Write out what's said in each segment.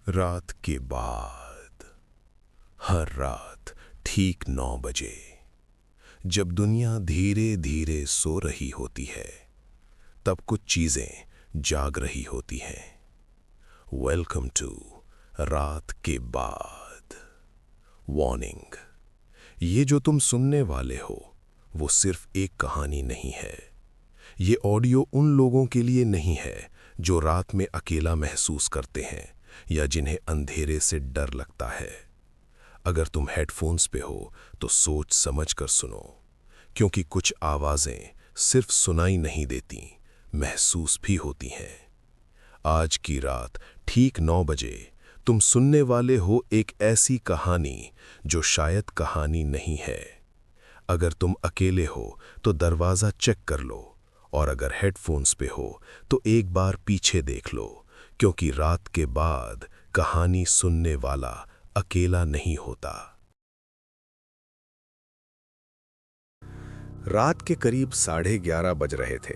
रात के बाद हर रात ठीक 9 बजे जब दुनिया धीरे धीरे सो रही होती है, तब कुछ चीजें जाग रही होती हैं। वेलकम टू रात के बाद। वार्निंग, ये जो तुम सुनने वाले हो वो सिर्फ एक कहानी नहीं है। ये ऑडियो उन लोगों के लिए नहीं है जो रात में अकेला महसूस करते हैं या जिन्हें अंधेरे से डर लगता है। अगर तुम हेडफोन्स पे हो तो सोच समझ कर सुनो, क्योंकि कुछ आवाजें सिर्फ सुनाई नहीं देती, महसूस भी होती हैं। आज की रात ठीक 9 बजे तुम सुनने वाले हो एक ऐसी कहानी जो शायद कहानी नहीं है। अगर तुम अकेले हो तो दरवाज़ा चेक कर लो, और अगर हेडफोन्स पे हो तो एक बार पीछे देख लो, क्योंकि रात के बाद कहानी सुनने वाला अकेला नहीं होता। रात के करीब 11:30 बज रहे थे।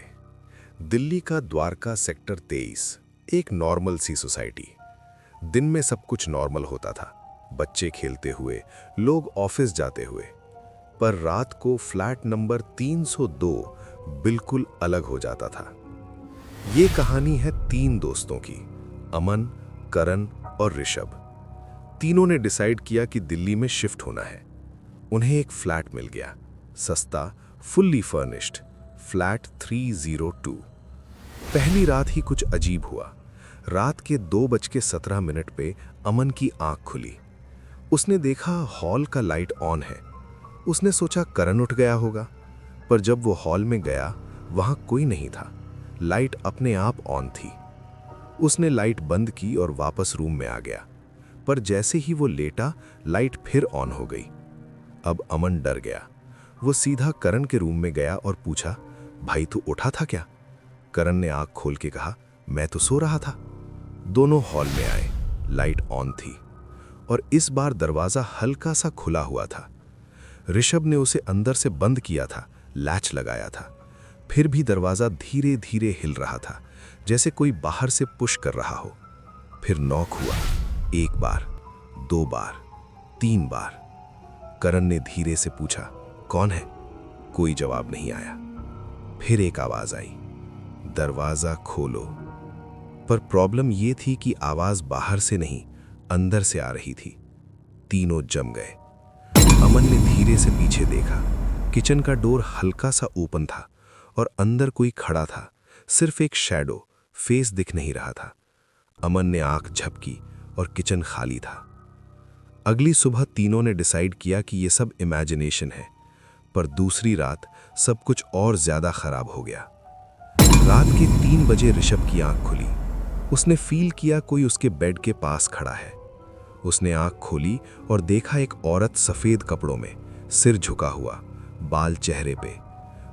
दिल्ली का द्वारका सेक्टर 23 एक नॉर्मल सी सोसाइटी। दिन में सब कुछ नॉर्मल होता था, बच्चे खेलते हुए, लोग ऑफिस जाते हुए। पर रात को फ्लैट नंबर 302 बिल्कुल अलग हो जाता था। ये कहानी है 3 दोस्तों की, अमन, करण और ऋषभ। तीनों ने डिसाइड किया कि दिल्ली में शिफ्ट होना है। उन्हें एक फ्लैट मिल गया, सस्ता, फुल्ली फर्निश्ड, फ्लैट 302। पहली रात ही कुछ अजीब हुआ। रात के 2:17 पे अमन की आंख खुली। उसने देखा हॉल का लाइट ऑन है। उसने सोचा करण उठ गया होगा, पर जब वो हॉल में गया वहां कोई नहीं था। लाइट अपने आप ऑन थी। उसने लाइट बंद की और वापस रूम में आ गया, पर जैसे ही वो लेटा लाइट फिर ऑन हो गई। अब अमन डर गया। वो सीधा करण के रूम में गया और पूछा, भाई तू उठा था क्या? करण ने आंख खोल के कहा, मैं तो सो रहा था। दोनों हॉल में आए। लाइट ऑन थी और इस बार दरवाजा हल्का सा खुला हुआ था। ऋषभ ने उसे अंदर से बंद किया था, लैच लगाया था। फिर भी दरवाजा धीरे धीरे हिल रहा था, जैसे कोई बाहर से पुश कर रहा हो। फिर नॉक हुआ, 1 बार, 2 बार, 3 बार। करण ने धीरे से पूछा, कौन है? कोई जवाब नहीं आया। फिर एक आवाज आई, दरवाजा खोलो। पर प्रॉब्लम यह थी कि आवाज बाहर से नहीं, अंदर से आ रही थी। तीनों जम गए। अमन ने धीरे से पीछे देखा। किचन का डोर हल्का सा ओपन था और अंदर कोई खड़ा था, सिर्फ एक शैडो, फेस दिख नहीं रहा था। अमन ने आंख झपकी और किचन खाली था। अगली सुबह तीनों ने डिसाइड किया कि यह सब इमेजिनेशन है, पर दूसरी रात सब कुछ और ज्यादा खराब हो गया। रात के 3 बजे ऋषभ की आंख खुली। उसने फील किया कोई उसके बेड के पास खड़ा है। उसने आंख खोली और देखा एक औरत सफेद कपड़ों में, सिर झुका हुआ, बाल चेहरे पे।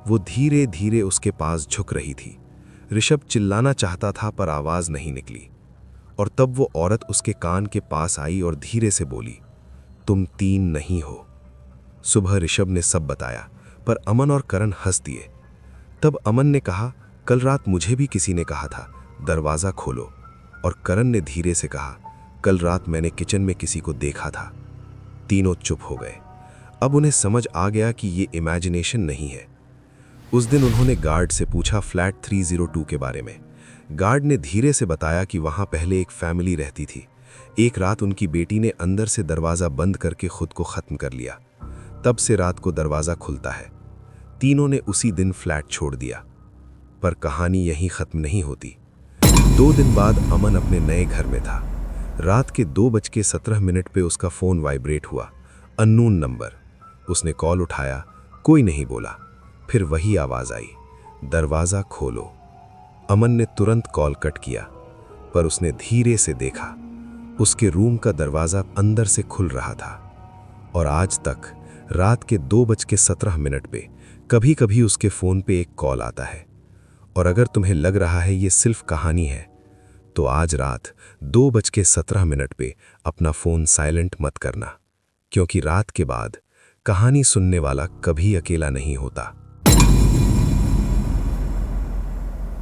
वो धीरे धीरे उसके पास झुक रही थी। ऋषभ चिल्लाना चाहता था पर आवाज नहीं निकली। और तब वो औरत उसके कान के पास आई और धीरे से बोली, तुम 3 नहीं हो। सुबह ऋषभ ने सब बताया, पर अमन और करण हंस दिए। तब अमन ने कहा, कल रात मुझे भी किसी ने कहा था दरवाजा खोलो। और करण ने धीरे से कहा, कल रात मैंने किचन में किसी को देखा था। तीनों चुप हो गए। अब उन्हें समझ आ गया कि ये इमेजिनेशन नहीं है। उस दिन उन्होंने गार्ड से पूछा फ्लैट 302 के बारे में। गार्ड ने धीरे से बताया कि वहां पहले एक फैमिली रहती थी। एक रात उनकी बेटी ने अंदर से दरवाजा बंद करके खुद को खत्म कर लिया। तब से रात को दरवाजा खुलता है। तीनों ने उसी दिन फ्लैट छोड़ दिया। पर कहानी यहीं खत्म नहीं होती। 2 दिन बाद अमन अपने नए घर में था। रात के 2:17 पे उसका फोन वाइब्रेट हुआ। Unknown number. उसने कॉल उठाया, कोई नहीं बोला। फिर वही आवाज आई, दरवाजा खोलो। अमन ने तुरंत कॉल कट किया, पर उसने धीरे से देखा, उसके रूम का दरवाजा अंदर से खुल रहा था। और आज तक रात के 2:17 पे कभी कभी उसके फोन पे एक कॉल आता है। और अगर तुम्हें लग रहा है ये सिर्फ कहानी है, तो आज रात 2:17 पे अपना फोन साइलेंट मत करना, क्योंकि रात के बाद कहानी सुनने वाला कभी अकेला नहीं होता।